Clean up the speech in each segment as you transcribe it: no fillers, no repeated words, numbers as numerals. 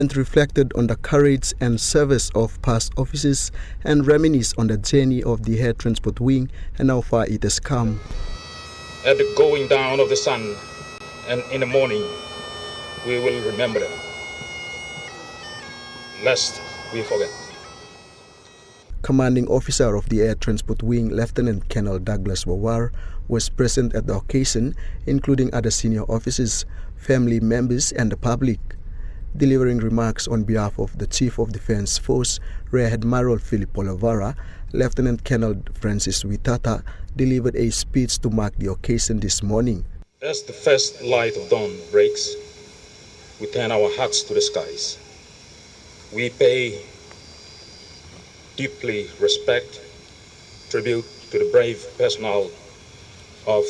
and reflected on the courage and service of past officers and reminisced on the journey of the Air Transport Wing and how far it has come. At the going down of the sun and in the morning, we will remember them, lest we forget. Commanding officer of the Air Transport Wing, Lieutenant Colonel Douglas Wawar, was present at the occasion, including other senior officers, family members and the public. Delivering remarks on behalf of the Chief of Defence Force, Rear Admiral Philip Polavara, Lieutenant Colonel Francis Witata delivered a speech to mark the occasion this morning. As the first light of dawn breaks, we turn our hearts to the skies. We pay deeply respect, tribute to the brave personnel of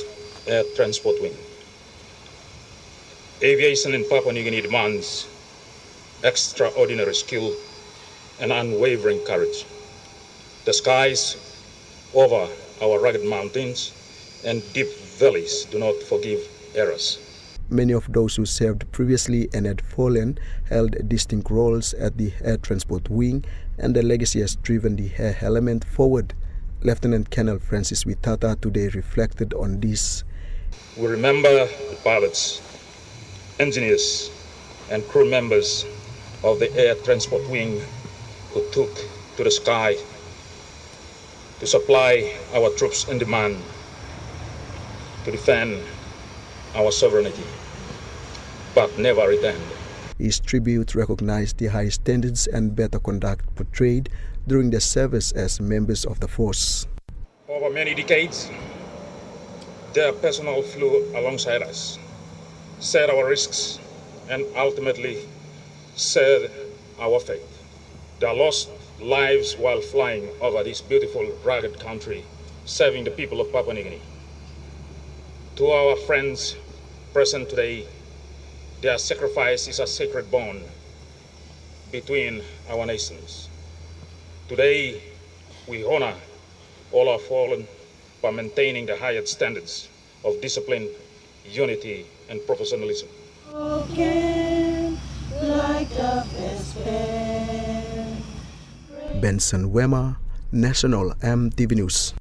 Air Transport Wing. Aviation in Papua New Guinea demands extraordinary skill and unwavering courage. The skies over our rugged mountains and deep valleys do not forgive errors. Many of those who served previously and had fallen held distinct roles at the Air Transport Wing, and the legacy has driven the air element forward. Lieutenant Colonel Francis Witata today reflected on this. We remember the pilots, engineers, and crew members of the Air Transport Wing who took to the sky to supply our troops in demand, to defend our sovereignty, but never returned. His tribute recognized the high standards and better conduct portrayed during their service as members of the force. Over many decades, their personnel flew alongside us, shared our risks, and ultimately shared our fate. They lost lives while flying over this beautiful, rugged country, serving the people of Papua New Guinea. To our friends present today, their sacrifice is a sacred bond between our nations. Today, we honor all our fallen by maintaining the highest standards of discipline, unity, and professionalism. Benson Wema, National EMTV News.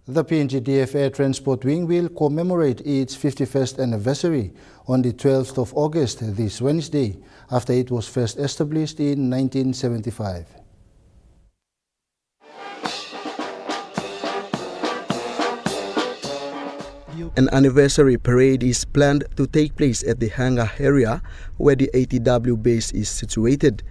The PNGDF Air Transport Wing will commemorate its 51st anniversary on the 12th of August this Wednesday, after it was first established in 1975. An anniversary parade is planned to take place at the hangar area where the ATW base is situated.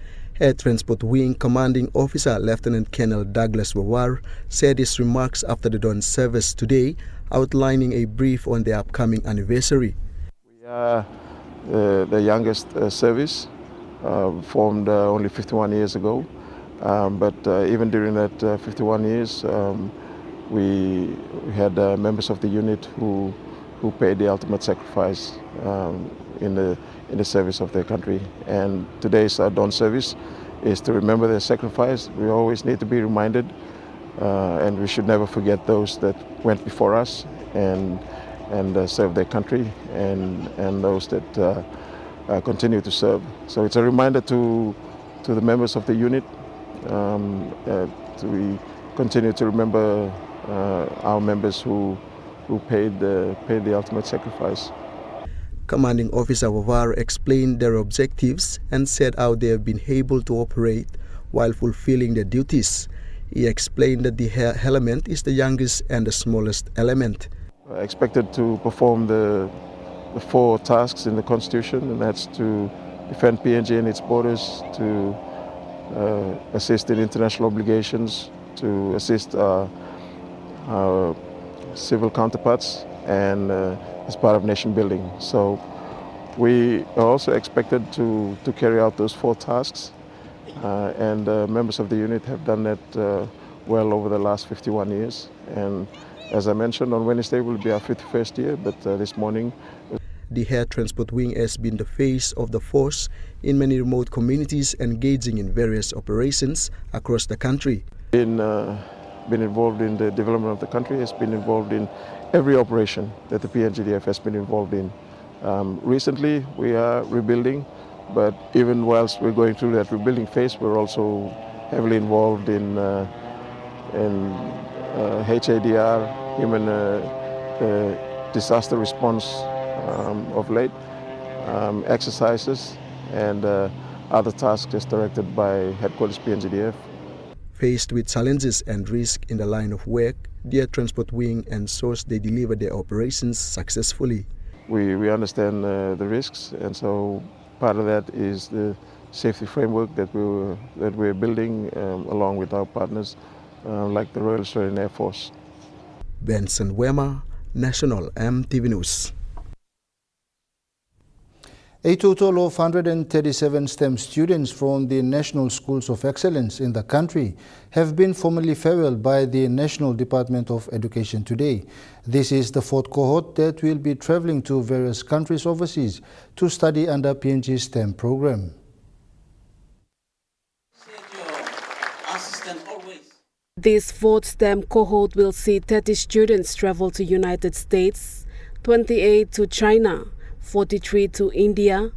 Air Transport Wing Commanding Officer Lieutenant Colonel Douglas Wawar said his remarks after the dawn service today, outlining a brief on the upcoming anniversary. We are the youngest service, formed only 51 years ago, but even during that 51 years, we had members of the unit who paid the ultimate sacrifice in the service of their country. And today's dawn service is to remember their sacrifice. We always need to be reminded, and we should never forget those that went before us and served their country, and those that continue to serve. So it's a reminder to the members of the unit. We continue to remember our members who paid the ultimate sacrifice. Commanding Officer Wawar explained their objectives and said how they have been able to operate while fulfilling their duties. He explained that the air element is the youngest and the smallest element. Expected to perform the 4 tasks in the Constitution, and that's to defend PNG and its borders, to assist in international obligations, to assist our civil counterparts, and as part of nation building. So we are also expected to carry out those 4 tasks, and members of the unit have done that well over the last 51 years. And as I mentioned, on Wednesday will be our 51st year, but this morning... The Air Transport Wing has been the face of the force in many remote communities, engaging in various operations across the country. Been involved in the development of the country, has been involved in every operation that the PNGDF has been involved in. Recently, we are rebuilding But even whilst we're going through that rebuilding phase, we're also heavily involved in HADR, human disaster response of late, exercises, and other tasks as directed by Headquarters PNGDF. Faced with challenges and risk in the line of work, their transport wing ensures they deliver their operations successfully. We understand the risks, and so part of that is the safety framework that we're building along with our partners like the Royal Australian Air Force. Benson Wema, National EMTV News. A total of 137 STEM students from the National Schools of Excellence in the country have been formally farewelled by the National Department of Education today. This is the fourth cohort that will be traveling to various countries overseas to study under PNG's STEM program. This fourth STEM cohort will see 30 students travel to United States, 28 to China, 43 to India,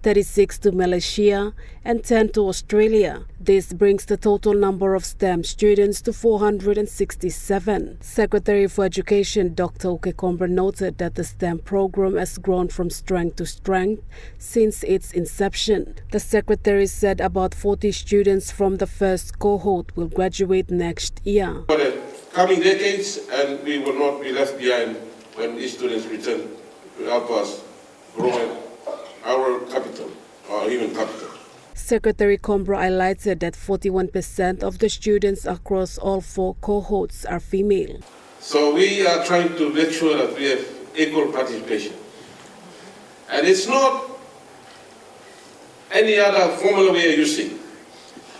36 to Malaysia, and 10 to Australia. This brings the total number of STEM students to 467. Secretary for Education Dr. Okekombre noted that the STEM program has grown from strength to strength since its inception. The Secretary said about 40 students from the first cohort will graduate next year. For the coming decades, and we will not be left behind when these students return to help us grow our capital, our human capital. Secretary Kombre highlighted that 41% of the students across all four cohorts are female. So we are trying to make sure that we have equal participation. And it's not any other formula we are using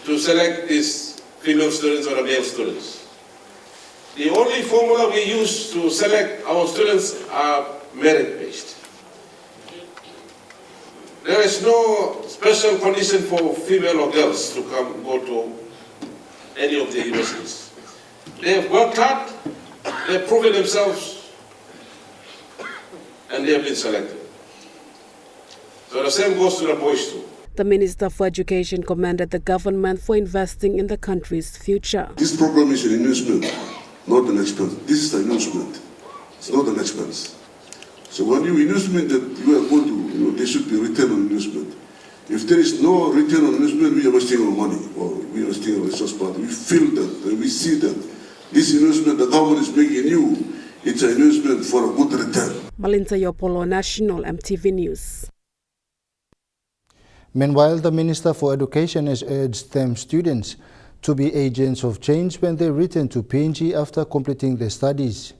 to select these female students or the male students. The only formula we use to select our students are merit-based. There is no special condition for female or girls to go to any of the universities. They have worked hard, they have proven themselves, and they have been selected. So the same goes to the boys too. The Minister for Education commended the government for investing in the country's future. This program is an investment, not an expense. This is an investment. It's not an expense. So when you investment that you are going to, there should be return on investment. If there is no return on investment, we are wasting our money or we are wasting our resource. But we feel that, we see that this investment the government is making in you, it's an investment for a good return. Malinta Yopolo, National EMTV News. Meanwhile, the Minister for Education has urged STEM students to be agents of change when they return to PNG after completing their studies.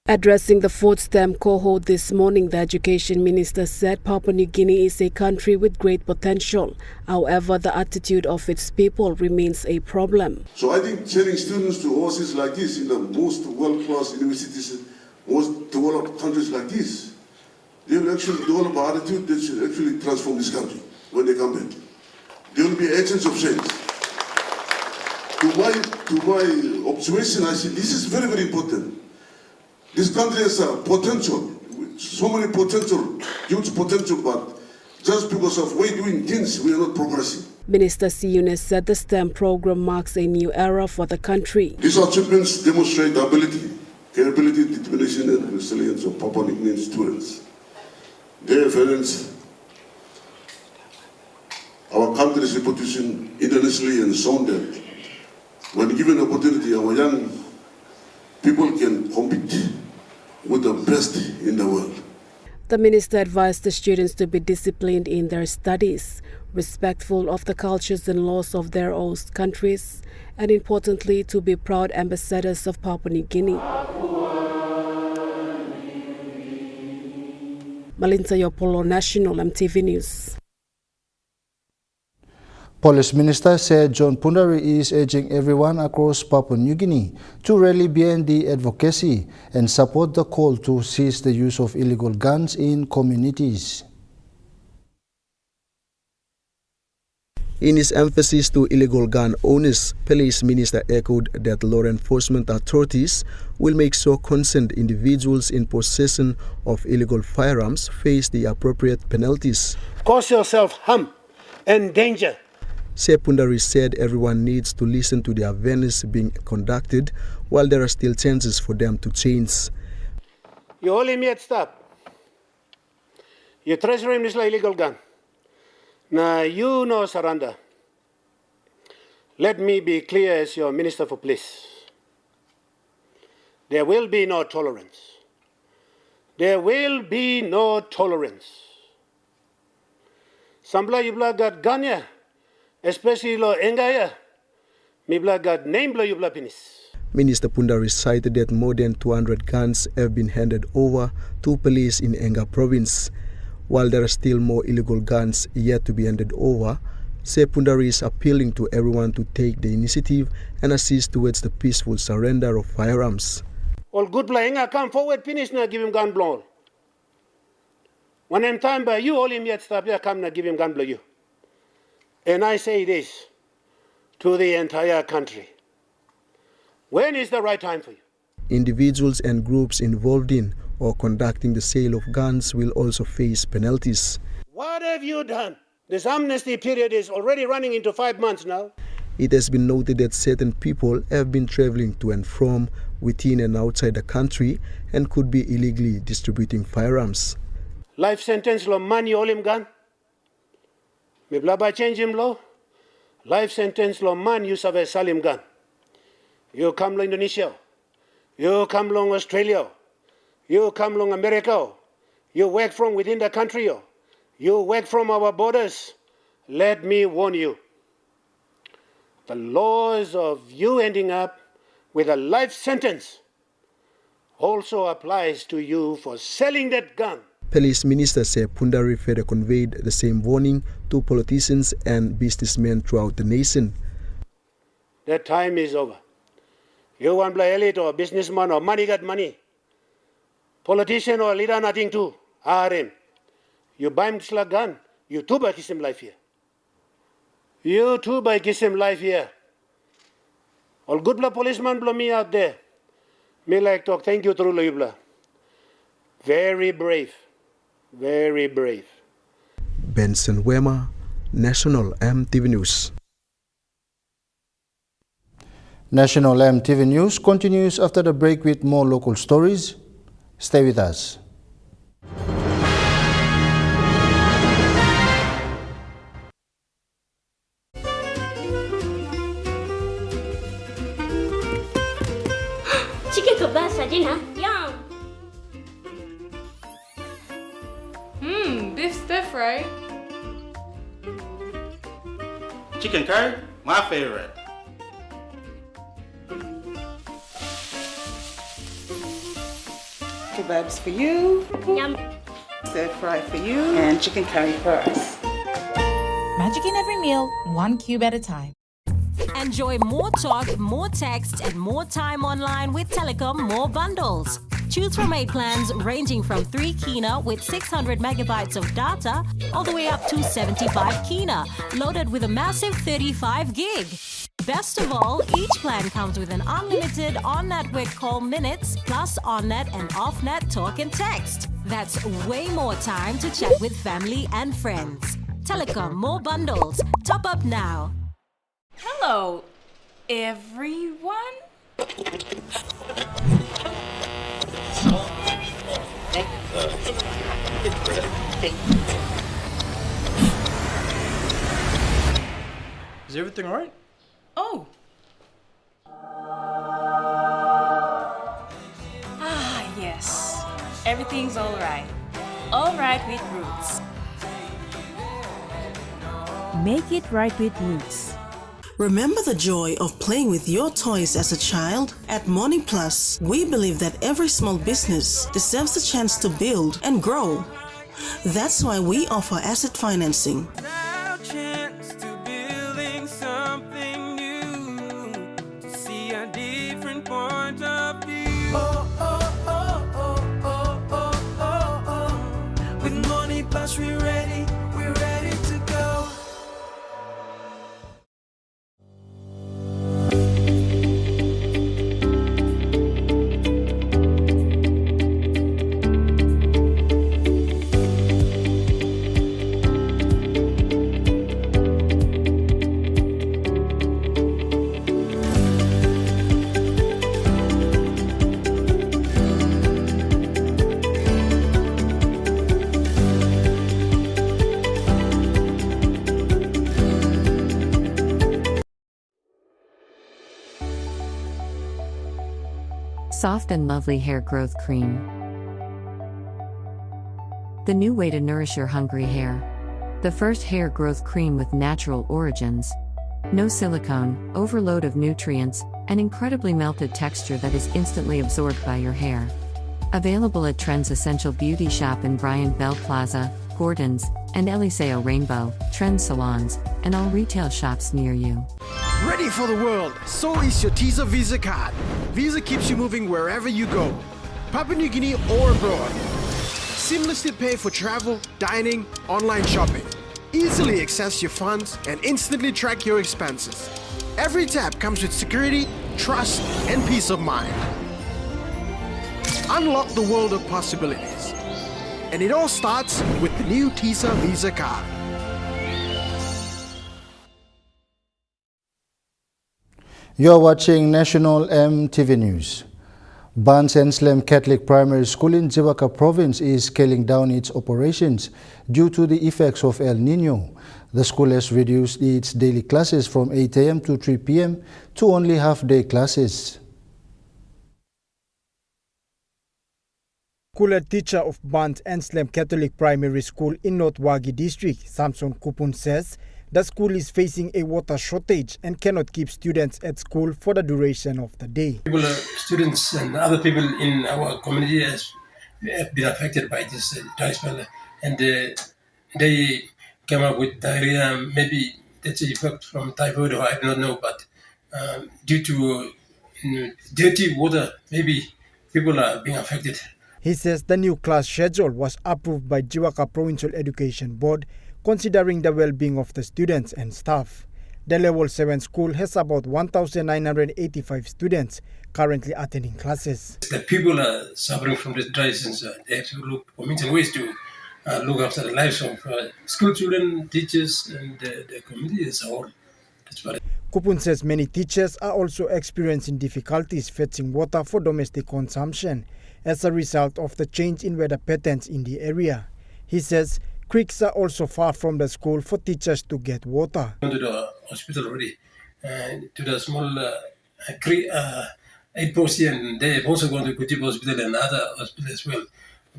Addressing the fourth STEM cohort this morning, the Education Minister said Papua New Guinea is a country with great potential. However, the attitude of its people remains a problem. So I think sending students to overseas like this in the most world-class universities, most developed countries like this, they will actually develop an attitude that should actually transform this country when they come back. They will be agents of change. To my observation, I see this is very, very important. This country has a potential, so many potential, huge potential, but just because of way doing things, we are not progressing. Minister Siunes said the STEM program marks a new era for the country. These achievements demonstrate the ability, capability, determination, and resilience of Papua New Guinean students. They evidence our country's reputation internationally and shown that when given opportunity, our young people can compete with the best in the world. The minister advised the students to be disciplined in their studies, respectful of the cultures and laws of their host countries, and importantly, to be proud ambassadors of Papua New Guinea. Malinta Yopolo, National EMTV News. Police Minister said John Pundari is urging everyone across Papua New Guinea to rally behind the advocacy and support the call to cease the use of illegal guns in communities. In his emphasis to illegal gun owners, Police Minister echoed that law enforcement authorities will make sure concerned individuals in possession of illegal firearms face the appropriate penalties. Cause yourself harm and danger. Sepundari said everyone needs to listen to the awareness being conducted while there are still chances for them to change. You hold him yet, stop. You treasure him this illegal gun. Now you know surrender. Let me be clear as your Minister for Police. There will be no tolerance. There will be no tolerance. Sambla you got gun ya, especially lo engaya. Mi got name bla you pinis. Minister Pundari cited that more than 200 guns have been handed over to police in Enga province. While there are still more illegal guns yet to be handed over, Sepundari is appealing to everyone to take the initiative and assist towards the peaceful surrender of firearms. All good Enga come forward, finish now, give him gun blow. When I'm time by you, all him yet stop here, come now, give him gun blow you. And I say this to the entire country. When is the right time for you? Individuals and groups involved in or conducting the sale of guns will also face penalties. What have you done? This amnesty period is already running into 5 months now. It has been noted that certain people have been traveling to and from within and outside the country and could be illegally distributing firearms. Life sentence lo man you all him gun. Me blaba change him law. Life sentence lo man you save salim gun. You come lo Indonesia. You come long Australia. You come long America. You work from within the country. You work from our borders. Let me warn you. The laws of you ending up with a life sentence also applies to you for selling that gun. Police Minister Sepundari further conveyed the same warning to politicians and businessmen throughout the nation. That time is over. You want to elite or businessman or money got money. Politician or leader nothing to. RM. You buy him a gun. You too by kiss him life here. You too by kiss him life here. All good blah policeman blow me out there. Me like talk thank you through you. Very brave. Very brave. Benson Wema, National EMTV News. National EMTV News continues after the break with more local stories. Stay with us. Chicken kebab saja nak? Yum. Beef stir fry. Chicken curry, my favorite. Kebabs for you, Yum. stir fry for you, and chicken curry for us. Magic in every meal, one cube at a time. Enjoy more talk, more text, and more time online with Telecom More Bundles. Choose from 8 plans ranging from 3 kina with 600 megabytes of data all the way up to 75 kina, loaded with a massive 35 gig. Best of all, each plan comes with an unlimited on-network call minutes plus on-net and off-net talk and text. That's way more time to chat with family and friends. Telecom More Bundles. Top up now. Hello, everyone. Is everything all right? Oh. Yes. Everything's all right. All right with Roots. Make it right with Roots. Remember the joy of playing with your toys as a child? At Morning Plus, we believe that every small business deserves a chance to build and grow. That's why we offer asset financing. Soft and lovely hair growth cream. The new way to nourish your hungry hair. The first hair growth cream with natural origins. No silicone, overload of nutrients, and incredibly melted texture that is instantly absorbed by your hair. Available at Trends Essential Beauty Shop in Bryant Bell Plaza, Gordon's, and Eliseo Rainbow, Trend Salons, and all retail shops near you. Ready for the world, so is your TISA Visa card. Visa keeps you moving wherever you go, Papua New Guinea or abroad. Seamlessly pay for travel, dining, online shopping. Easily access your funds and instantly track your expenses. Every tap comes with security, trust, and peace of mind. Unlock the world of possibilities. And it all starts with the new TISA Visa card. You're watching National EMTV News. Barnes and Slam Catholic Primary School in Jiwaka Province is scaling down its operations due to the effects of El Nino. The school has reduced its daily classes from 8 a.m. to 3 p.m. to only half-day classes. School head teacher of Barnes and Slam Catholic Primary School in North Wagi District, Samson Kupun, says the school is facing a water shortage and cannot keep students at school for the duration of the day. People, students and other people in our community have been affected by this dry spell, and they came up with diarrhea. Maybe that's the effect from typhoid, or I do not know, but due to dirty water, maybe people are being affected. He says the new class schedule was approved by Jiwaka Provincial Education Board, considering the well-being of the students and staff. The Level 7 school has about 1,985 students currently attending classes. The people are suffering from this dry season. They have to look for means and ways to look after the lives of school children, teachers, and the community as a whole. That's what Kupun says many teachers are also experiencing difficulties fetching water for domestic consumption as a result of the change in weather patterns in the area. He says creeks are also far from the school for teachers to get water. Gone to the hospital already, to the small creek, 8 posts here, and they have also gone to Kutip Hospital and other hospitals as well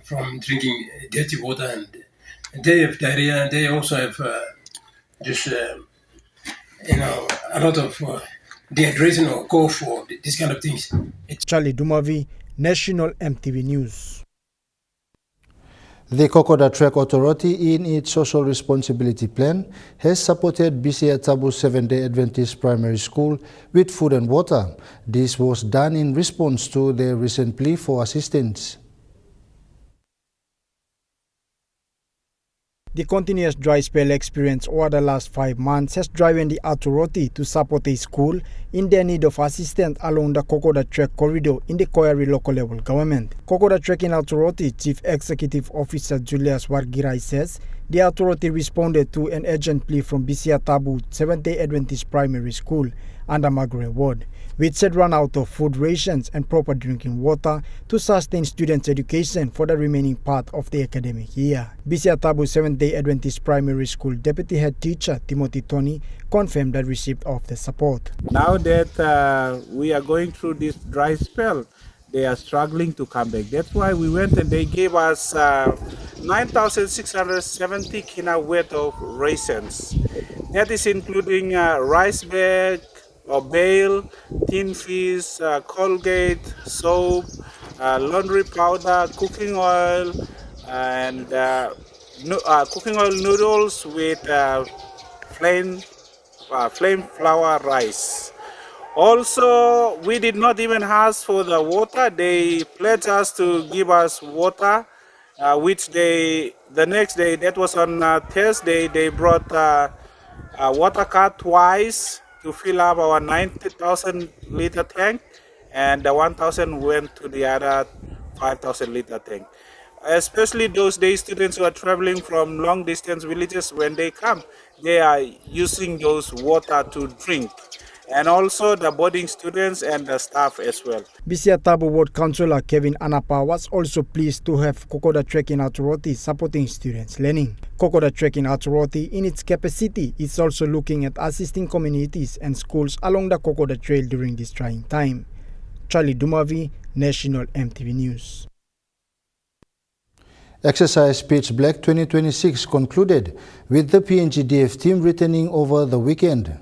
from drinking dirty water, and they have diarrhea, and they also have a lot of dehydration or cough or these kind of things. Charlie Dumavi, National EMTV News. The Kokoda Trek Authority, in its social responsibility plan, has supported BCA Tabu 7-day Adventist Primary School with food and water. This was done in response to their recent plea for assistance. The continuous dry spell experienced over the last 5 months has driven the authority to support a school in their need of assistance along the Kokoda Trek corridor in the Koyari local level government. Kokoda Trekking Authority Chief Executive Officer Julius Wargirai says the authority responded to an urgent plea from BCA Tabu 7-day Adventist Primary School under Magre Ward, which had run out of food rations and proper drinking water to sustain students' education for the remaining part of the academic year. BCA Tabu 7-day Adventist Primary School Deputy Head Teacher Timothy Tony confirmed the receipt of the support. Now that we are going through this dry spell, they are struggling to come back. That's why we went and they gave us 9,670 kina worth of rations. That is including rice bag, or bale, tin fish, Colgate, soap, laundry powder, cooking oil, and cooking oil noodles with plain flour rice. Also, we did not even ask for the water. They pledged us to give us water, which the next day, that was on Thursday, they brought a water cart twice to fill up our 90,000 liter tank, and the 1,000 went to the other 5,000 liter tank. Especially those day students who are traveling from long distance villages, when they come, they are using those water to drink. And also the boarding students and the staff as well. BCA Tabu Ward Councillor Kevin Anapa was also pleased to have Kokoda Trekking Authority supporting students' learning. Kokoda Trekking Authority, in its capacity, is also looking at assisting communities and schools along the Kokoda Trail during this trying time. Charlie Dumavi, National EMTV News. Exercise Pitch Black 2026 concluded with the PNGDF team returning over the weekend.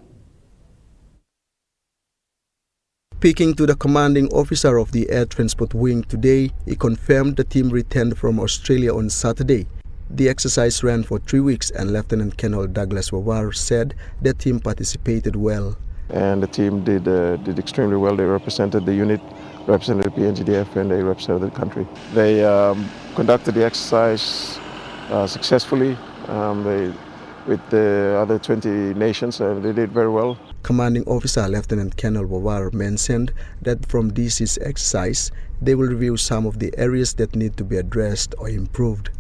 Speaking to the commanding officer of the Air Transport Wing today, he confirmed the team returned from Australia on Saturday. The exercise ran for 3 weeks and Lieutenant Colonel Douglas Wawar said the team participated well. And the team did extremely well. They represented the unit, represented the PNGDF, and they represented the country. They conducted the exercise successfully with the other 20 nations, and they did very well. Commanding Officer Lieutenant Colonel Wawar mentioned that from this year's exercise, they will review some of the areas that need to be addressed or improved.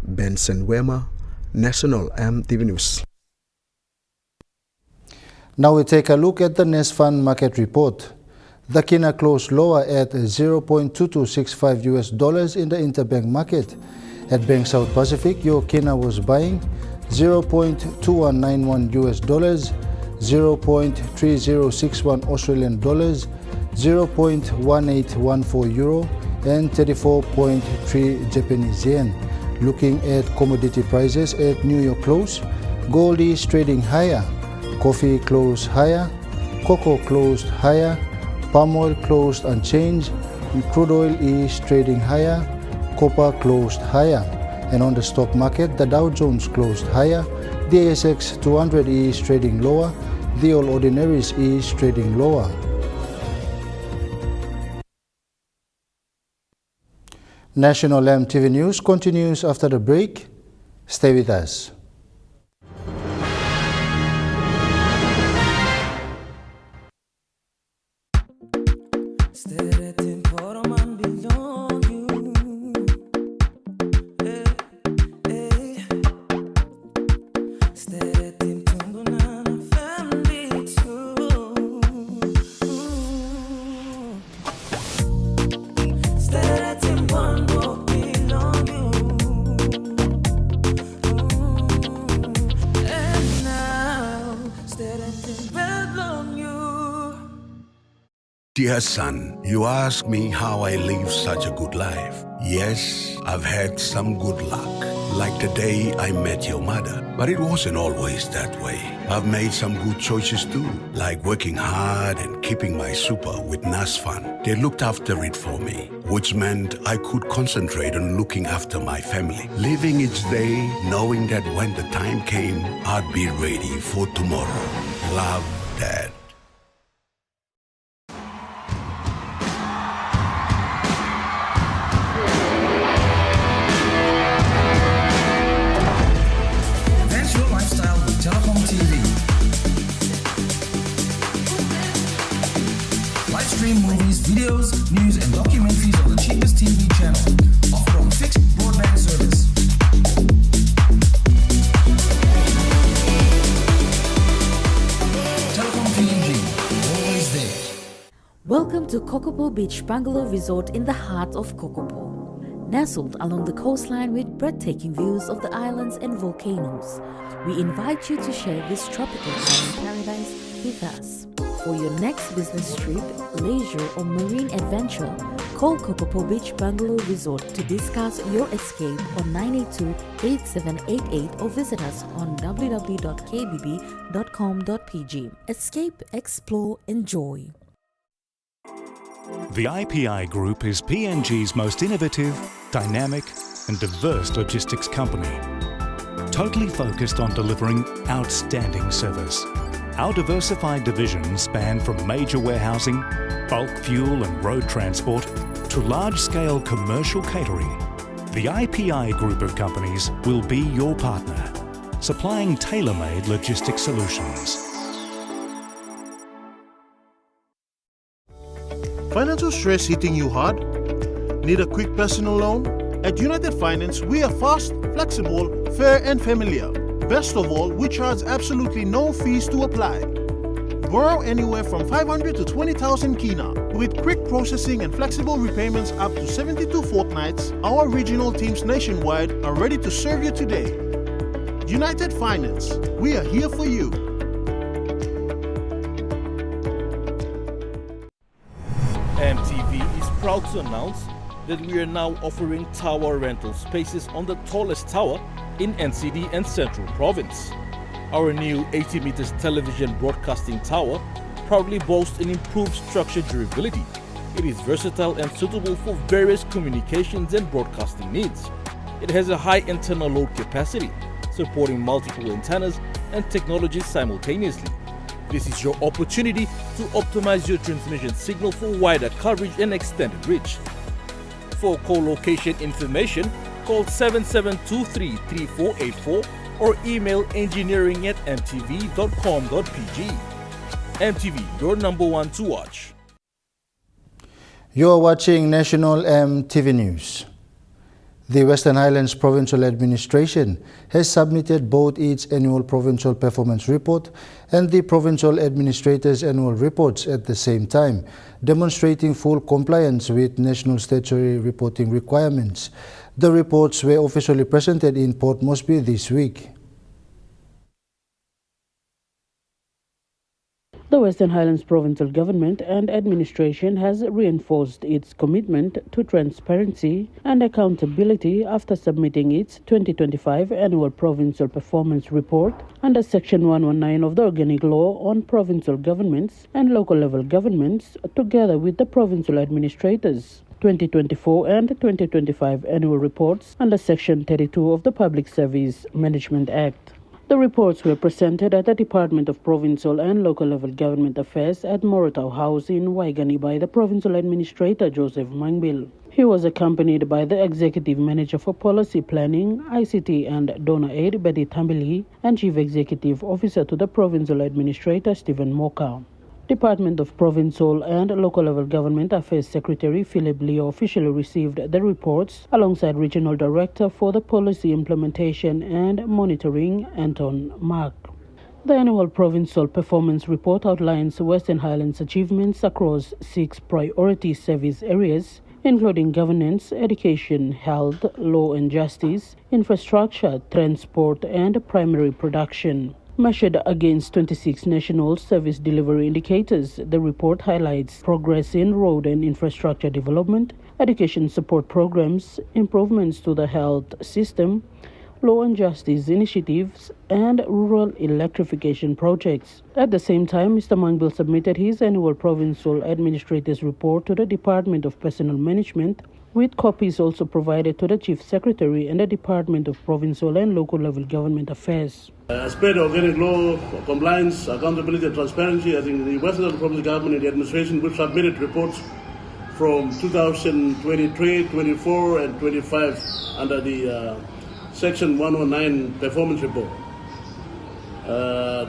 Benson Wema, National EMTV News. Now we take a look at the NESFund market report. The kina closed lower at $0.2265 in the interbank market. At Bank South Pacific, your kina was buying $0.2191, 0.3061 Australian dollars, 0.1814 euro, and 34.3 Japanese yen. Looking at commodity prices at New York close, gold is trading higher, coffee closed higher, cocoa closed higher, palm oil closed unchanged, crude oil is trading higher, copper closed higher. And on the stock market, the Dow Jones closed higher, the ASX 200 is trading lower, the All Ordinaries is trading lower. National EMTV News continues after the break. Stay with us. Dear son, you ask me how I live such a good life. Yes, I've had some good luck, like the day I met your mother. But it wasn't always that way. I've made some good choices too, like working hard and keeping my super with NASFund. They looked after it for me, which meant I could concentrate on looking after my family, living each day knowing that when the time came, I'd be ready for tomorrow. Love, Dad. Movies, videos, news, and documentaries on the cheapest TV channel, offered on fixed broadband service. Telecom PNG, always there. Welcome to Kokopo Beach Bungalow Resort in the heart of Kokopo. Nestled along the coastline with breathtaking views of the islands and volcanoes, we invite you to share this tropical island paradise with us. For your next business trip, leisure or marine adventure, call Kokopo Beach Bungalow Resort to discuss your escape on 982-8788 or visit us on www.kbb.com.pg. Escape, explore, enjoy. The IPI Group is PNG's most innovative, dynamic and diverse logistics company, totally focused on delivering outstanding service. Our diversified divisions span from major warehousing, bulk fuel and road transport to large-scale commercial catering. The IPI Group of companies will be your partner, supplying tailor-made logistics solutions. Financial stress hitting you hard? Need a quick personal loan? At United Finance, we are fast, flexible, fair and familiar. Best of all, we charge absolutely no fees to apply. Borrow anywhere from 500 to 20,000 kina. With quick processing and flexible repayments up to 72 fortnights, our regional teams nationwide are ready to serve you today. United Finance, we are here for you. EMTV is proud to announce that we are now offering tower rental spaces on the tallest tower in NCD and Central Province. Our new 80 meters television broadcasting tower proudly boasts an improved structure durability. It is versatile and suitable for various communications and broadcasting needs. It has a high internal load capacity, supporting multiple antennas and technologies simultaneously. This is your opportunity to optimize your transmission signal for wider coverage and extended reach. For co-location information, call 7723-3484 or email engineering@mtv.com.pg. MTV, your number one to watch. You are watching National MTV News. The Western Highlands Provincial Administration has submitted both its annual Provincial Performance Report and the Provincial Administrator's annual reports at the same time, demonstrating full compliance with national statutory reporting requirements. The reports were officially presented in Port Moresby this week. The Western Highlands Provincial Government and Administration has reinforced its commitment to transparency and accountability after submitting its 2025 Annual Provincial Performance Report under Section 119 of the Organic Law on Provincial Governments and Local Level Governments, together with the Provincial Administrators' 2024 and 2025 Annual Reports under Section 32 of the Public Service Management Act. The reports were presented at the Department of Provincial and Local Level Government Affairs at Moratow House in Waigani by the Provincial Administrator Joseph Mangbil. He was accompanied by the Executive Manager for Policy Planning, ICT and Donor Aid Betty Tambili and Chief Executive Officer to the Provincial Administrator Stephen Moka. Department of Provincial and Local Level Government Affairs Secretary Philip Leo officially received the reports alongside Regional Director for the Policy Implementation and Monitoring, Anton Mark. The annual Provincial Performance Report outlines Western Highlands achievements across 6 priority service areas, including governance, education, health, law and justice, infrastructure, transport, and primary production. Measured against 26 national service delivery indicators, the report highlights progress in road and infrastructure development, education support programs, improvements to the health system, law and justice initiatives, and rural electrification projects. At the same time, Mr. Mangbil submitted his annual Provincial Administrator's report to the Department of Personnel Management, with copies also provided to the Chief Secretary and the Department of Provincial and Local Level Government Affairs. As part of organic law, compliance, accountability and transparency, I think the Western Provincial Government and the Administration will submitted reports from 2023, 24 and 25 under the Section 119 Performance Report.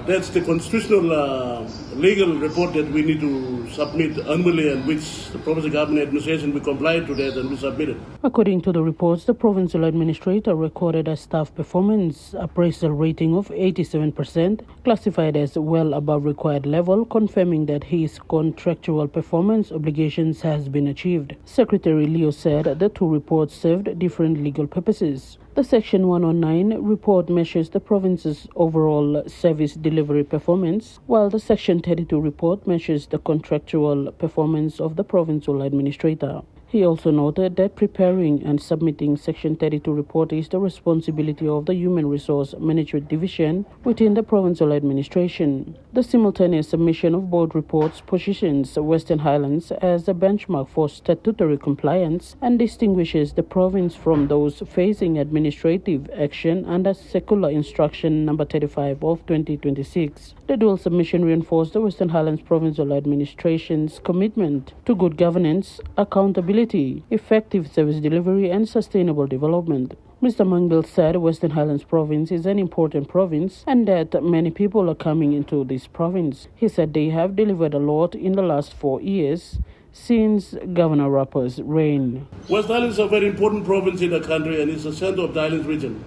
That's the constitutional legal report that we need to submit annually, and which the Provincial Government Administration will comply to that and we submit it. According to the reports, the Provincial Administrator recorded a staff performance appraisal rating of 87%, classified as well above required level, confirming that his contractual performance obligations has been achieved. Secretary Leo said the 2 reports served different legal purposes. The Section 119 report measures the province's overall service delivery performance, while the Section 32 report measures the contractual performance of the provincial administrator. He also noted that preparing and submitting Section 32 report is the responsibility of the Human Resource Management Division within the provincial administration. The simultaneous submission of both reports positions Western Highlands as a benchmark for statutory compliance and distinguishes the province from those facing administrative action under Circular Instruction Number 35 of 2026. The dual submission reinforced the Western Highlands Provincial Administration's commitment to good governance, accountability, effective service delivery and sustainable development. Mr. Mangbil said Western Highlands Province is an important province and that many people are coming into this province. He said they have delivered a lot in the last 4 years since Governor Rapper's reign. West Highlands is a very important province in the country and it's the center of the Highlands region.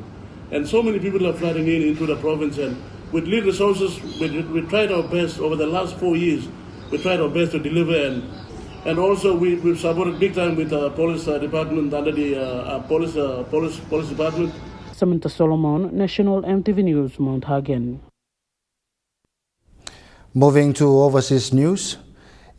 And so many people are flooding into the province, and with little resources, we tried our best over the last 4 years. We tried our best to deliver, and also we've supported big time with the police department under the police department. Samantha Solomon, National MTV News, Mount Hagen. Moving to overseas news,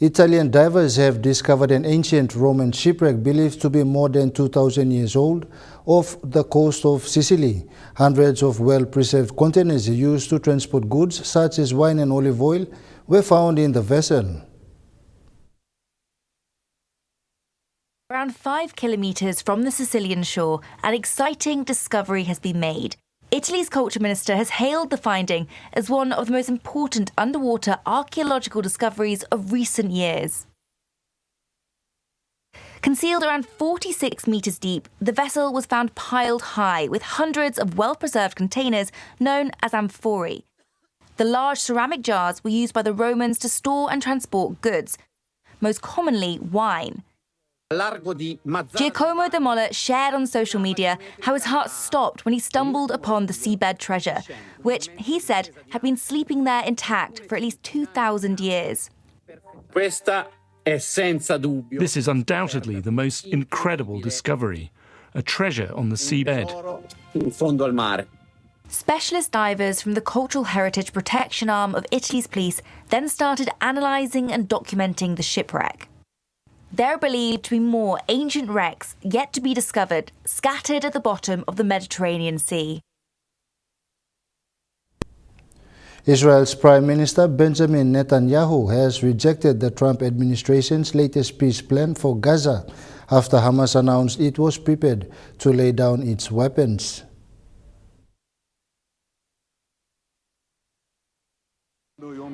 Italian divers have discovered an ancient Roman shipwreck believed to be more than 2,000 years old off the coast of Sicily. Hundreds of well-preserved containers used to transport goods such as wine and olive oil were found in the vessel. Around 5 kilometres from the Sicilian shore, an exciting discovery has been made. Italy's culture minister has hailed the finding as one of the most important underwater archaeological discoveries of recent years. Concealed around 46 metres deep, the vessel was found piled high with hundreds of well-preserved containers known as amphorae. The large ceramic jars were used by the Romans to store and transport goods, most commonly wine. Giacomo de Molla shared on social media how his heart stopped when he stumbled upon the seabed treasure, which, he said, had been sleeping there intact for at least 2,000 years. This is undoubtedly the most incredible discovery, a treasure on the seabed. Specialist divers from the Cultural Heritage Protection Arm of Italy's police then started analysing and documenting the shipwreck. There are believed to be more ancient wrecks yet to be discovered, scattered at the bottom of the Mediterranean Sea. Israel's Prime Minister Benjamin Netanyahu has rejected the Trump administration's latest peace plan for Gaza after Hamas announced it was prepared to lay down its weapons.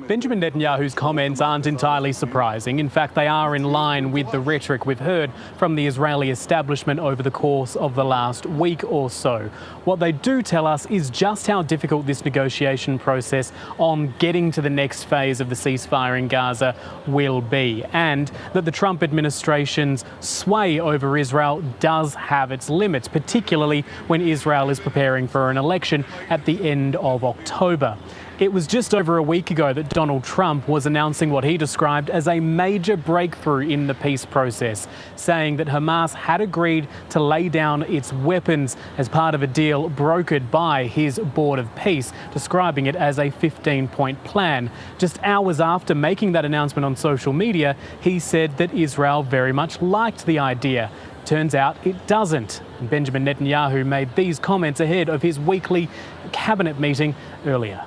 Benjamin Netanyahu's comments aren't entirely surprising. In fact, they are in line with the rhetoric we've heard from the Israeli establishment over the course of the last week or so. What they do tell us is just how difficult this negotiation process on getting to the next phase of the ceasefire in Gaza will be, and that the Trump administration's sway over Israel does have its limits, particularly when Israel is preparing for an election at the end of October. It was just over a week ago that Donald Trump was announcing what he described as a major breakthrough in the peace process, saying that Hamas had agreed to lay down its weapons as part of a deal brokered by his Board of Peace, describing it as a 15-point plan. Just hours after making that announcement on social media, he said that Israel very much liked the idea. Turns out it doesn't. Benjamin Netanyahu made these comments ahead of his weekly cabinet meeting earlier.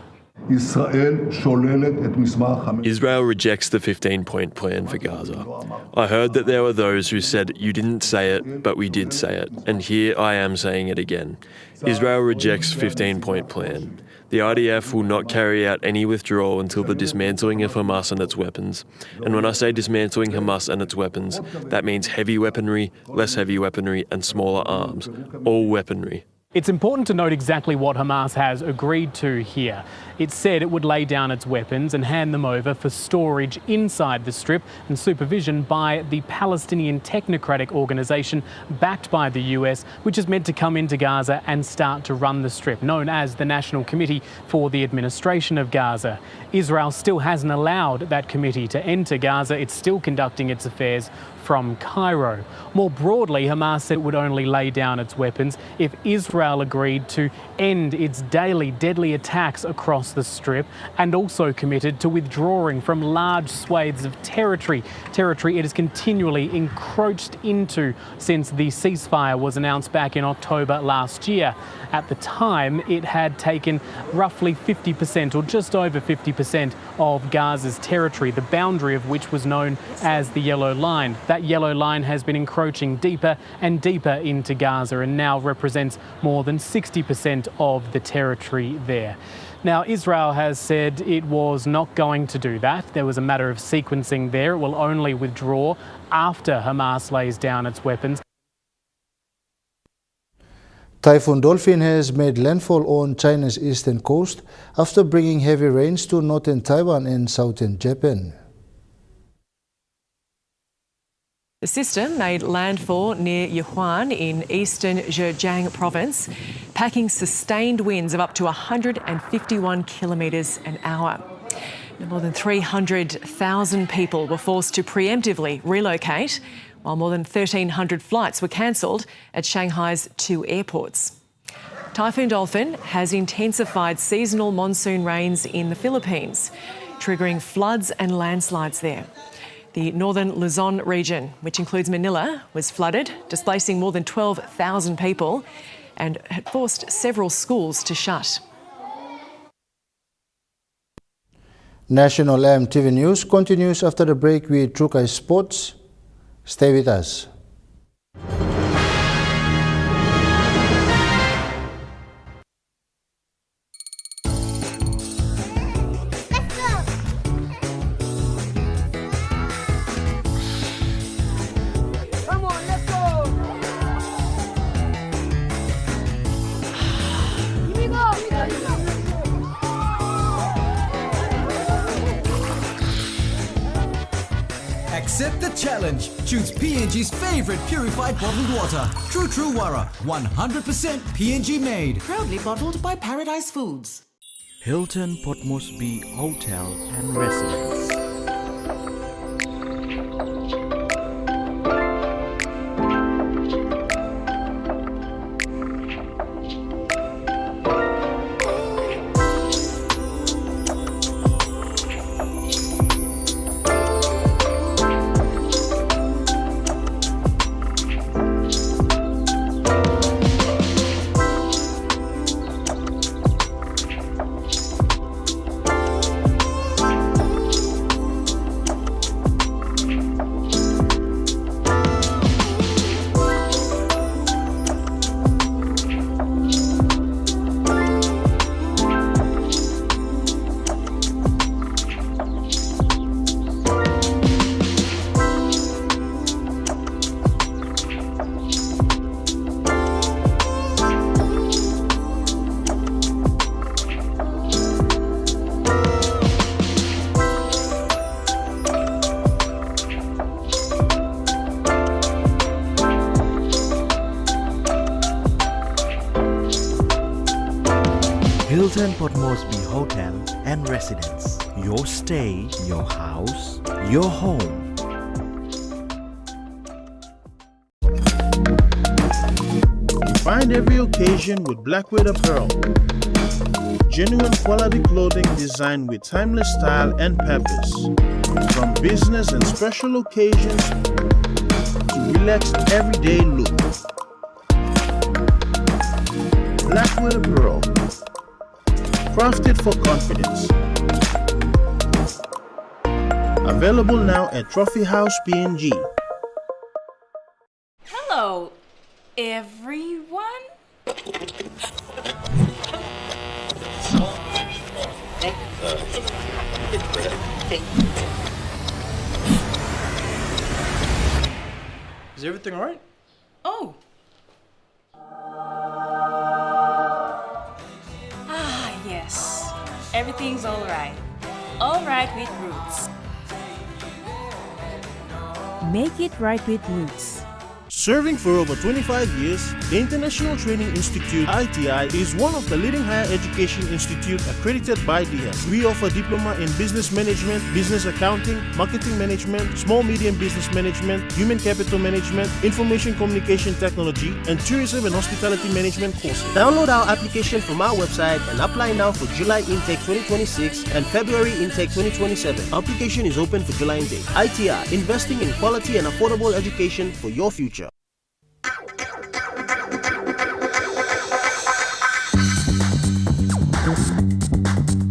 Israel rejects the 15-point plan for Gaza. I heard that there were those who said, you didn't say it, but we did say it. And here I am saying it again. Israel rejects 15-point plan. The IDF will not carry out any withdrawal until the dismantling of Hamas and its weapons. And when I say dismantling Hamas and its weapons, that means heavy weaponry, less heavy weaponry, and smaller arms. All weaponry. It's important to note exactly what Hamas has agreed to here. It said it would lay down its weapons and hand them over for storage inside the Strip and supervision by the Palestinian Technocratic Organisation backed by the US, which is meant to come into Gaza and start to run the Strip, known as the National Committee for the Administration of Gaza. Israel still hasn't allowed that committee to enter Gaza. It's still conducting its affairs from Cairo. More broadly, Hamas said it would only lay down its weapons if Israel agreed to end its daily deadly attacks across the Strip and also committed to withdrawing from large swathes of territory it has continually encroached into since the ceasefire was announced back in October last year. At the time, it had taken roughly 50% or just over 50% of Gaza's territory, the boundary of which was known as the Yellow Line. That yellow line has been encroaching deeper and deeper into Gaza and now represents more than 60% of the territory there. Now, Israel has said it was not going to do that. There was a matter of sequencing there. It will only withdraw after Hamas lays down its weapons. Typhoon Dolphin has made landfall on China's eastern coast after bringing heavy rains to northern Taiwan and southern Japan. The system made landfall near Yihuan in eastern Zhejiang province, packing sustained winds of up to 151 kilometres an hour. More than 300,000 people were forced to preemptively relocate, while more than 1,300 flights were cancelled at Shanghai's 2 airports. Typhoon Dolphin has intensified seasonal monsoon rains in the Philippines, triggering floods and landslides there. The northern Luzon region, which includes Manila, was flooded, displacing more than 12,000 people and had forced several schools to shut. National EMTV News continues after the break with Trukai Sports. Stay with us. Accept the challenge. Choose PNG's favorite purified bottled water. True Wara, 100% PNG made. Proudly bottled by Paradise Foods. Hilton Port Moresby Hotel and Residence. Hilton Port Moresby Hotel and Residence. Your stay, your house, your home. Find every occasion with Blackwood Apparel. Genuine quality clothing designed with timeless style and purpose. From business and special occasions to relaxed everyday look. Blackwood Apparel. Crafted for confidence. Available now at Trophy House PNG. Hello, everyone. Is everything all right? Oh. Yes, everything's all right. All right with Roots. Make it right with Roots. Serving for over 25 years, the International Training Institute ITI is one of the leading higher education institutes accredited by DIAS. We offer diploma in business management, business accounting, marketing management, small medium business management, human capital management, information communication technology, and tourism and hospitality management courses. Download our application from our website and apply now for July intake 2026 and February intake 2027. Application is open for July intake. ITI, investing in quality and affordable education for your future.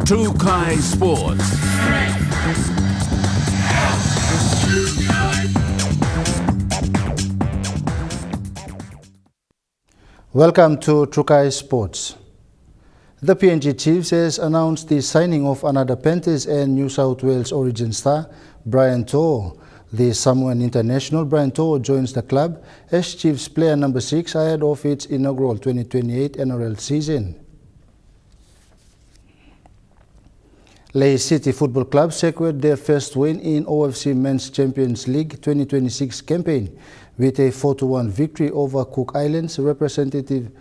Trukai Sports. Welcome to Trukai Sports. The PNG Chiefs has announced the signing of another Panthers and New South Wales origin star, Brian To'o. The Samoan international Brian To'o joins the club as Chiefs player number 6 ahead of its inaugural 2028 NRL season. Lae City Football Club secured their first win in OFC Men's Champions League 2026 campaign with a 4-1 victory over Cook Islands representative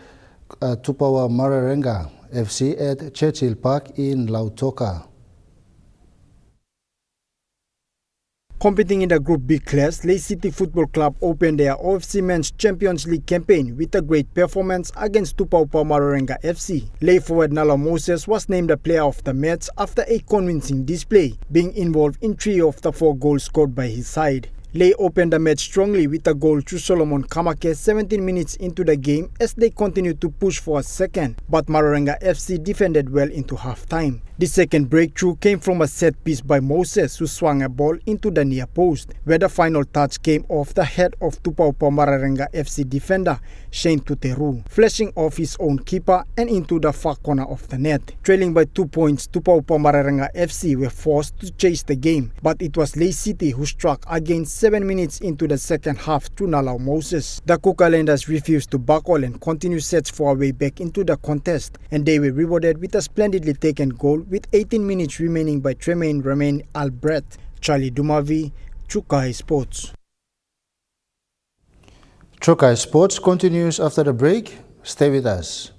Tupawa Mararenga FC at Churchill Park in Lautoka. Competing in the Group B class, Ley City Football Club opened their OFC Men's Champions League campaign with a great performance against Tupaupa Mararenga FC. Ley forward Nala Moses was named the player of the match after a convincing display, being involved in 3 of the 4 goals scored by his side. Ley opened the match strongly with a goal to Solomon Kamake 17 minutes into the game as they continued to push for a second, but Mararenga FC defended well into half-time. The second breakthrough came from a set piece by Moses, who swung a ball into the near post, where the final touch came off the head of Tupaupa Mararenga FC defender Shane Tuteru, flashing off his own keeper and into the far corner of the net. Trailing by 2 points, Tupaupa Mararenga FC were forced to chase the game, but it was Ley City who struck again 7 minutes into the second half to Nalau Moses. The Kukalanders refused to buckle and continue search for a way back into the contest, and they were rewarded with a splendidly taken goal with 18 minutes remaining by Tremaine Remain Albrecht. Charlie Dumavi, Chukai Sports. Chukai Sports continues after the break. Stay with us.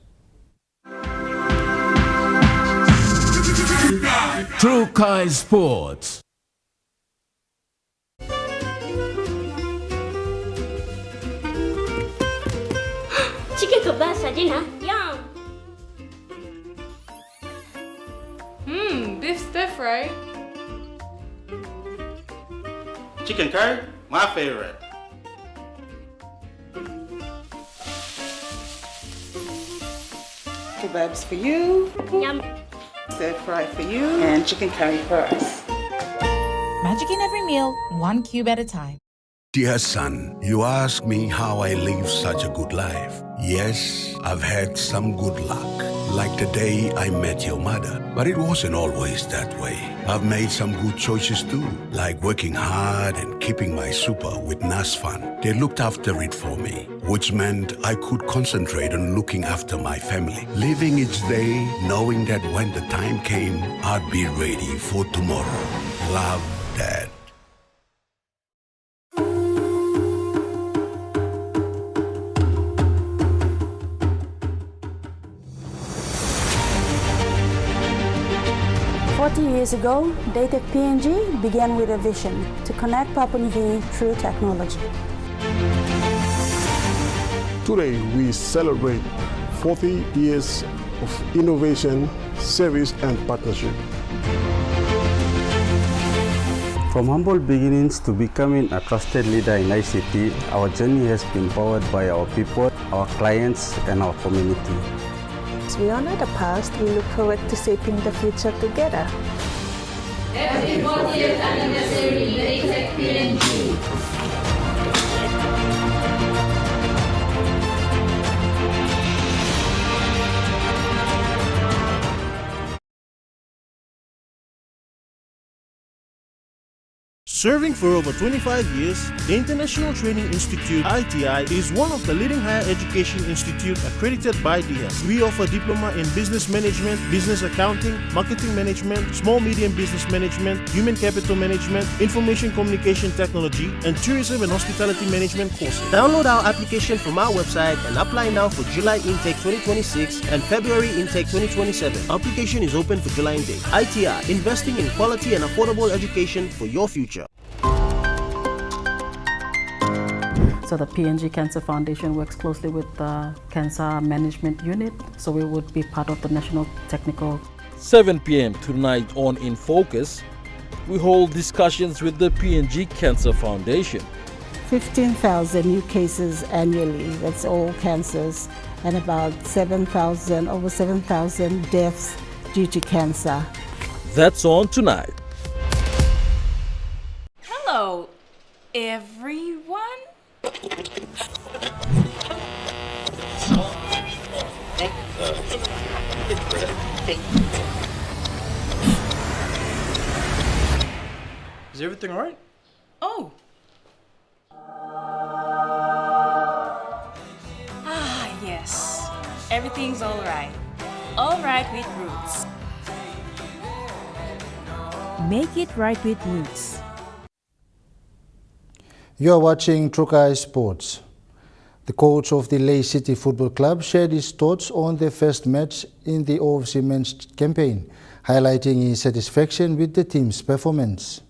Chukai Sports. Chicken kebab for dinner. Yum. Beef stir fry. Chicken curry, my favorite. Kebabs for you. Yum. Stir fry for you. And chicken curry for us. Magic in every meal, 1 cube at a time. Dear son, you ask me how I live such a good life. Yes, I've had some good luck, like the day I met your mother. But it wasn't always that way. I've made some good choices too, like working hard and keeping my super with NASFAN. They looked after it for me, which meant I could concentrate on looking after my family. Living each day, knowing that when the time came, I'd be ready for tomorrow. Love, Dad. Years ago, Dated PNG began with a vision to connect Papua New Guinea through technology. Today, we celebrate 40 years of innovation, service, and partnership. From humble beginnings to becoming a trusted leader in ICT, our journey has been powered by our people, our clients, and our community. As we honor the past, we look forward to shaping the future together. Happy 40th anniversary, Dated PNG. Serving for over 25 years, the International Training Institute (ITI) is one of the leading higher education institutes accredited by DHES. We offer diploma in business management, business accounting, marketing management, small medium business management, human capital management, information communication technology, and tourism and hospitality management courses. Download our application from our website and apply now for July intake 2026 and February intake 2027. Application is open for July intake. ITI, investing in quality and affordable education for your future. So the PNG Cancer Foundation works closely with the Cancer Management Unit, so we would be part of the National Technical. 7 p.m. tonight on In Focus, we hold discussions with the PNG Cancer Foundation. 15,000 new cases annually, that's all cancers, and about over 7,000 deaths due to cancer. That's on tonight. Hello, everyone. Is everything alright? Oh. Yes. Everything's alright. Alright with Roots. Make it right with Roots. You are watching Trukai Sports. The coach of the Ley City Football Club shared his thoughts on their first match in the OFC Men's campaign, highlighting his satisfaction with the team's performance.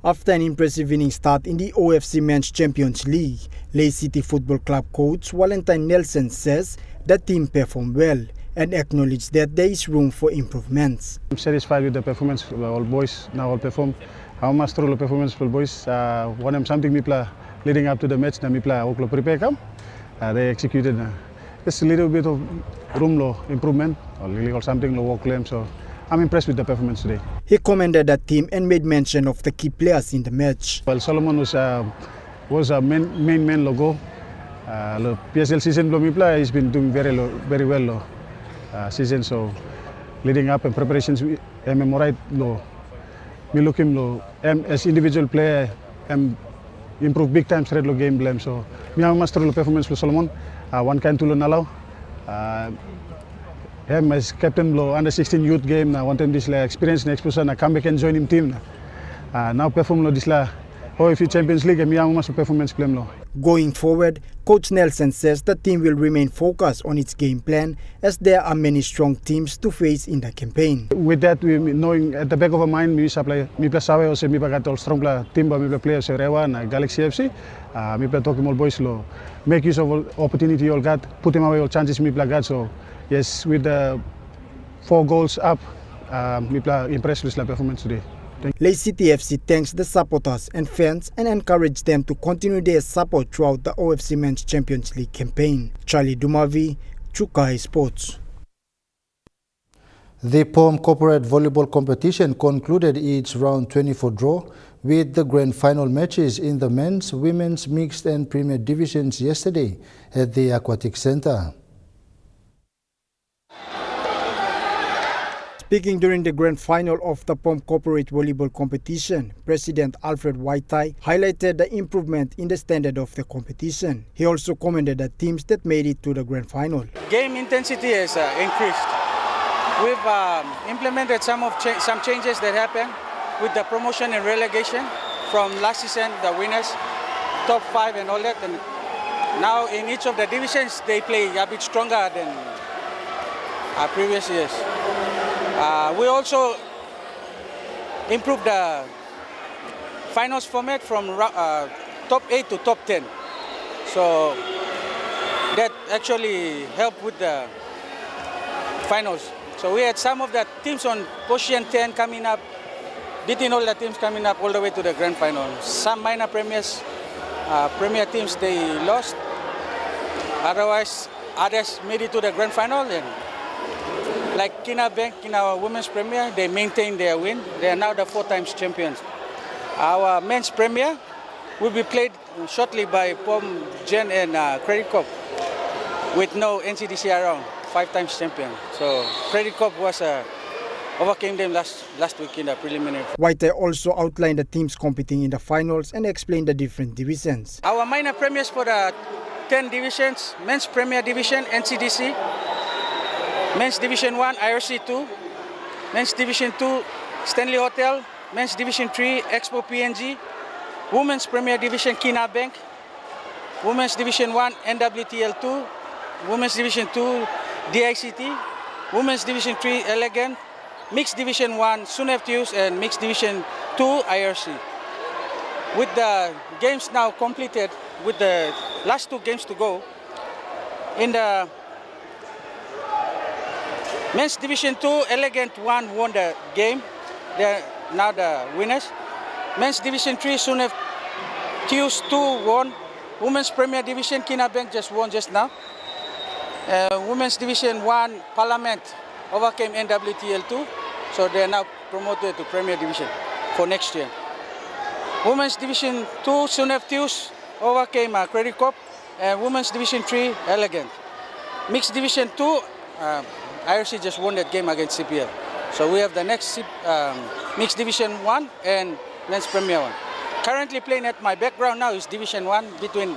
After an impressive inning start in the OFC Men's Champions League, Lay City Football Club coach Valentine Nelson says the team performed well and acknowledged that there is room for improvements. I'm satisfied with the performance. All boys now all perform. How much through the performance for boys? One of something we play leading up to the match. We play all prepare come. They executed. Just a little bit of room low improvement or something low work claim. So I'm impressed with the performance today. He commended the team and made mention of the key players in the match. Well, Solomon was a main man logo. The PSL season he's been doing very well season. So leading up and preparations, I'm right low. Me look him low. As individual player, improve big time straight low game blame. So me have master performance for Solomon. One kind to learn allow. Him as captain low under 16 youth game. One time this experience next person. I come back and join him team. Now perform low this if you Champions League, me have master performance claim low. Going forward, Coach Nelson says the team will remain focused on its game plan as there are many strong teams to face in the campaign. With that, we knowing at the back of our mind, we play Sawe or we got all strong team, but we play Rewa and Galaxy FC. We play talking all boys low. Make use of all opportunity you all got, put them away all chances we play got. So yes, with the 4 goals up, we play impressed with the performance today. Lay City FC thanks the supporters and fans and encourage them to continue their support throughout the OFC Men's Champions League campaign. Charlie Dumavi, Chukai Sports. The POM Corporate Volleyball Competition concluded its round 24 draw with the grand final matches in the men's, women's, mixed and premier divisions yesterday at the Aquatic Center. Speaking during the grand final of the POM Corporate Volleyball Competition, President Alfred Waitai highlighted the improvement in the standard of the competition. He also commended the teams that made it to the grand final. Game intensity has increased. We've implemented some changes that happened with the promotion and relegation from last season, the winners, top 5 and all that. And now in each of the divisions, they play a bit stronger than previous years. We also improved the finals format from top 8 to top 10. So that actually helped with the finals. So we had some of the teams on position 10 coming up, beating all the teams coming up all the way to the grand final. Some minor premiers, premier teams, they lost. Otherwise, others made it to the grand final. And like Kina Bank in our women's premier, they maintained their win. They are now the 4 times champions. Our men's premier will be played shortly by POM, Gen and Credit Corp with no NCDC around, 5 times champion. So Credit Corp was overcame them last week in the preliminary. Waitai also outlined the teams competing in the finals and explained the different divisions. Our minor premiers for the 10 divisions, men's premier division, NCDC, Men's Division 1, IRC 2. Men's Division 2, Stanley Hotel. Men's Division 3, Expo PNG. Women's Premier Division, Kina Bank. Women's Division 1, NWTL 2. Women's Division 2, DICT. Women's Division 3, Elegant. Mixed Division 1, Suneftius. And Mixed Division 2, IRC. With the games now completed, with the last 2 games to go, in the Men's Division 2, Elegant 1 won the game. They're now the winners. Men's Division 3, Suneftius 2 won. Women's Premier Division, Kina Bank just won just now. Women's Division 1, Parliament overcame NWTL 2. So they're now promoted to Premier Division for next year. Women's Division 2, Suneftius overcame Credit Corp. And Women's Division 3, Elegant. Mixed Division 2, IRC just won that game against CPL. So we have the next Mixed Division 1 and Men's Premier 1. Currently playing at my background now is Division 1 between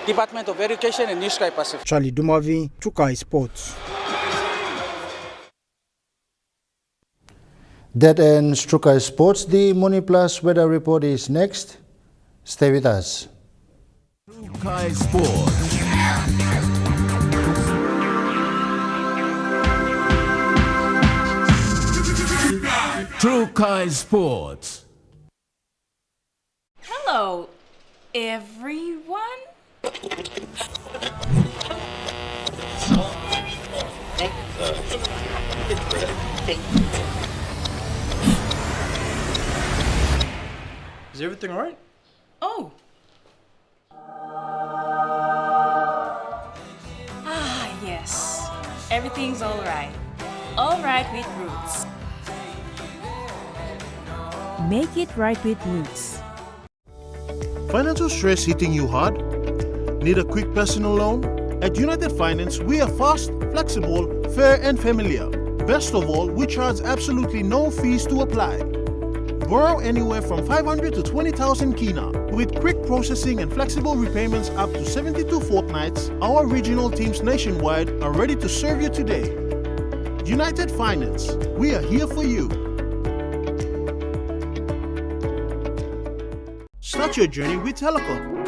Department of Education and New Sky Pacific. Charlie Dumavi, Chukai Sports. That ends Chukai Sports. The Money Plus weather report is next. Stay with us. Chukai Sports. Chukai Sports. Everyone? Is everything alright? Oh. Yes. Everything's alright. Alright with Roots. Make it right with Roots. Financial stress hitting you hard? Need a quick personal loan? At United Finance, we are fast, flexible, fair and familiar. Best of all, we charge absolutely no fees to apply. Borrow anywhere from 500 to 20,000 kina. With quick processing and flexible repayments up to 72 fortnights, our regional teams nationwide are ready to serve you today. United Finance, we are here for you. Start your journey with Telecom.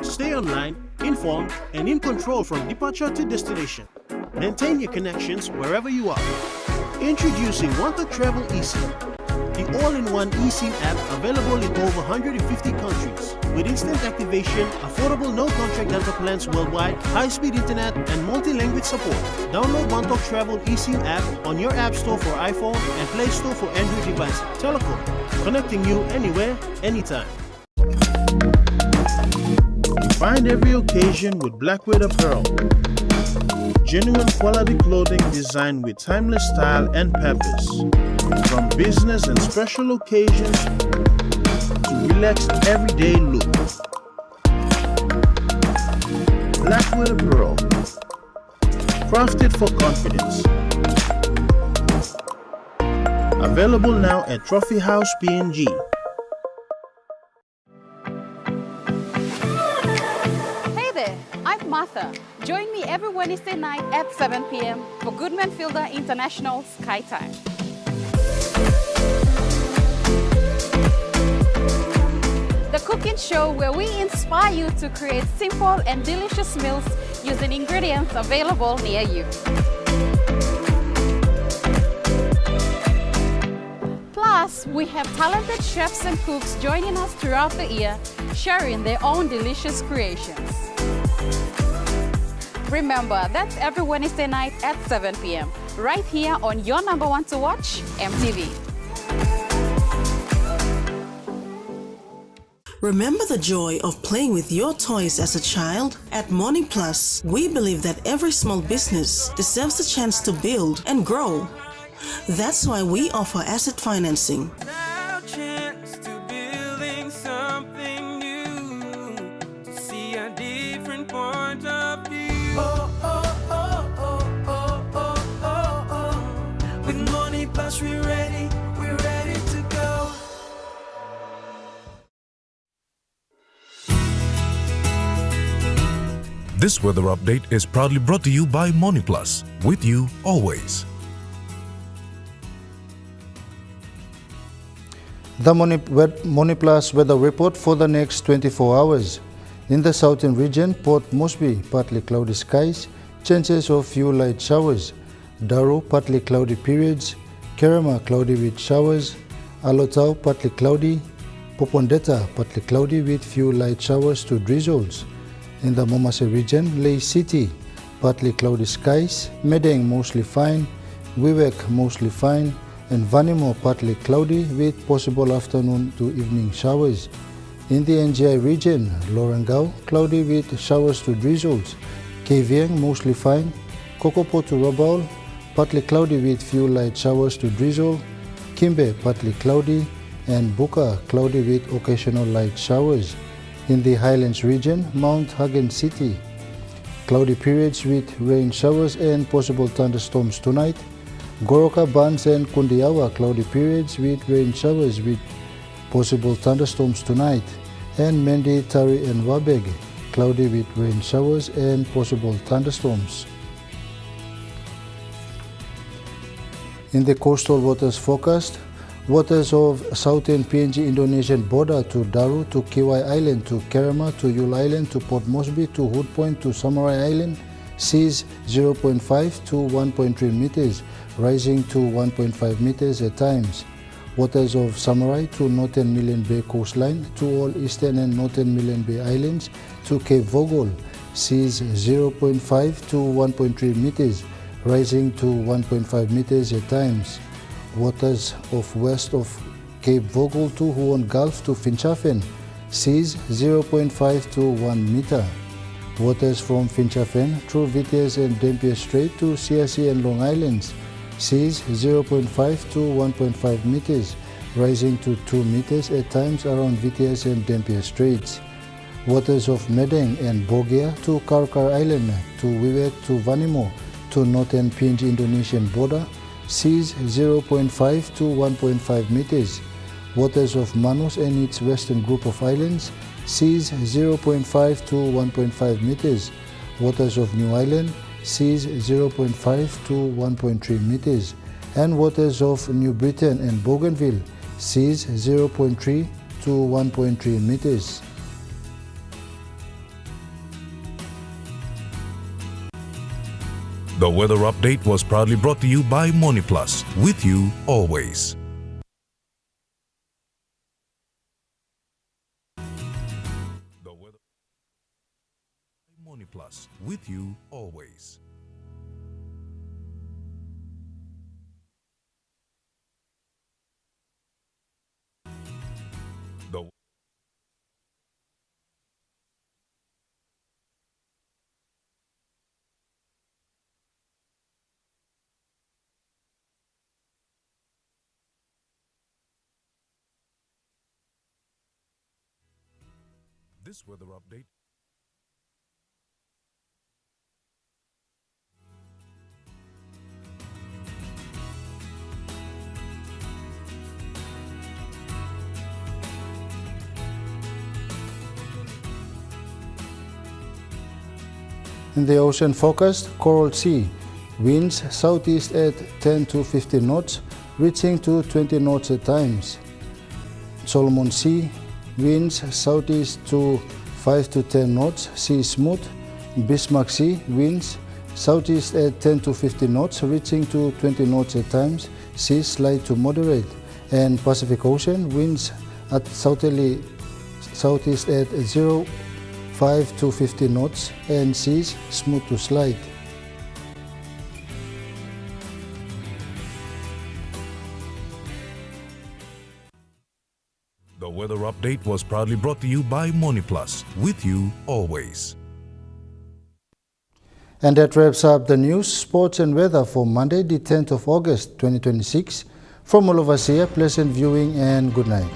Stay online, informed, and in control from departure to destination. Maintain your connections wherever you are. Introducing Wanted Travel eSIM, the all-in-one eSIM app available in over 150 countries. With instant activation, affordable no-contract data plans worldwide, high-speed internet, and multi-language support. Download Wanted Travel eSIM app on your App Store for iPhone and Play Store for Android devices. Telecom, connecting you anywhere, anytime. Find every occasion with Blackwood Apparel. Genuine quality clothing designed with timeless style and purpose. From business and special occasions to relaxed everyday look. Blackwood Apparel. Crafted for confidence. Available now at Trophy House PNG. I'm Martha. Join me every Wednesday night at 7 p.m. for Goodman Fielder International Sky Time. The cooking show where we inspire you to create simple and delicious meals using ingredients available near you. Plus, we have talented chefs and cooks joining us throughout the year, sharing their own delicious creations. Remember, that's every Wednesday night at 7 p.m. right here on your number one to watch, EMTV. Remember the joy of playing with your toys as a child? At Money Plus, we believe that every small business deserves a chance to build and grow. That's why we offer asset financing. With Money Plus, we're ready to go. This weather update is proudly brought to you by Money Plus, with you always. The Money Plus weather report for the next 24 hours. In the southern region, Port Moresby, partly cloudy skies, chances of few light showers. Daru, partly cloudy periods. Kerema, cloudy with showers. Alotau, partly cloudy. Popondetta, partly cloudy with few light showers to drizzles. In the Momase region, Ley City, partly cloudy skies. Medeng, mostly fine. Wewak, mostly fine. And Vanimo, partly cloudy with possible afternoon to evening showers. In the NGI region, Lorengau, cloudy with showers to drizzles. Kavieng, mostly fine. Kokopo to Rabaul, partly cloudy with few light showers to drizzle. Kimbe, partly cloudy. And Buka, cloudy with occasional light showers. In the Highlands region, Mount Hagen City, cloudy periods with rain showers and possible thunderstorms tonight. Goroka, Bans and Kundiawa, cloudy periods with rain showers with possible thunderstorms tonight. And Mendi, Tari and Wabeg, cloudy with rain showers and possible thunderstorms. In the coastal waters forecast, waters of southern PNG Indonesian border to Daru to Kiwai Island to Kerema to Yule Island to Port Moresby to Hood Point to Samurai Island, seas 0.5 to 1.3 meters, rising to 1.5 meters at times. waters of Samurai to northern Milne Bay coastline, to all eastern and northern Milne Bay islands, to Cape Vogel, seas 0.5 to 1.3 meters, rising to 1.5 meters at times. Waters of west of Cape Vogel to Huon Gulf to Finschhafen, seas 0.5 to 1 meter. Waters from Finschhafen through Vitesse and Dampier Strait to CRC and Long Islands, seas 0.5 to 1.5 meters, rising to 2 meters at times around Vitesse and Dampier Straits. Waters of Medang and Bogia to Karkar Island, to Wewak to Vanimo, to northern Pinj Indonesian border, seas 0.5 to 1.5 meters. Waters of Manus and its western group of islands, seas 0.5 to 1.5 meters. Waters of New Ireland, seas 0.5 to 1.3 meters. And waters of New Britain and Bougainville, seas 0.3 to 1.3 meters. The weather update was proudly brought to you by MoneyPlus, with you always. The weather MoneyPlus, with you always. The This weather update. In the ocean forecast, Coral Sea, winds southeast at 10 to 15 knots, reaching to 20 knots at times. Solomon Sea, winds southeast to 5 to 10 knots, sea smooth. Bismarck Sea, winds southeast at 10 to 15 knots, reaching to 20 knots at times, sea slight to moderate. And Pacific Ocean, winds at southerly southeast at 5 to 15 knots, and seas smooth to slight. The weather update was proudly brought to you by MoneyPlus, with you always. And that wraps up the news, sports and weather for Monday, the 10th of August, 2026. From all of us here, pleasant viewing and good night.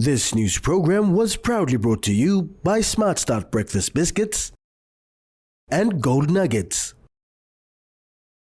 This news program was proudly brought to you by Smart Start Breakfast Biscuits and Gold Nuggets.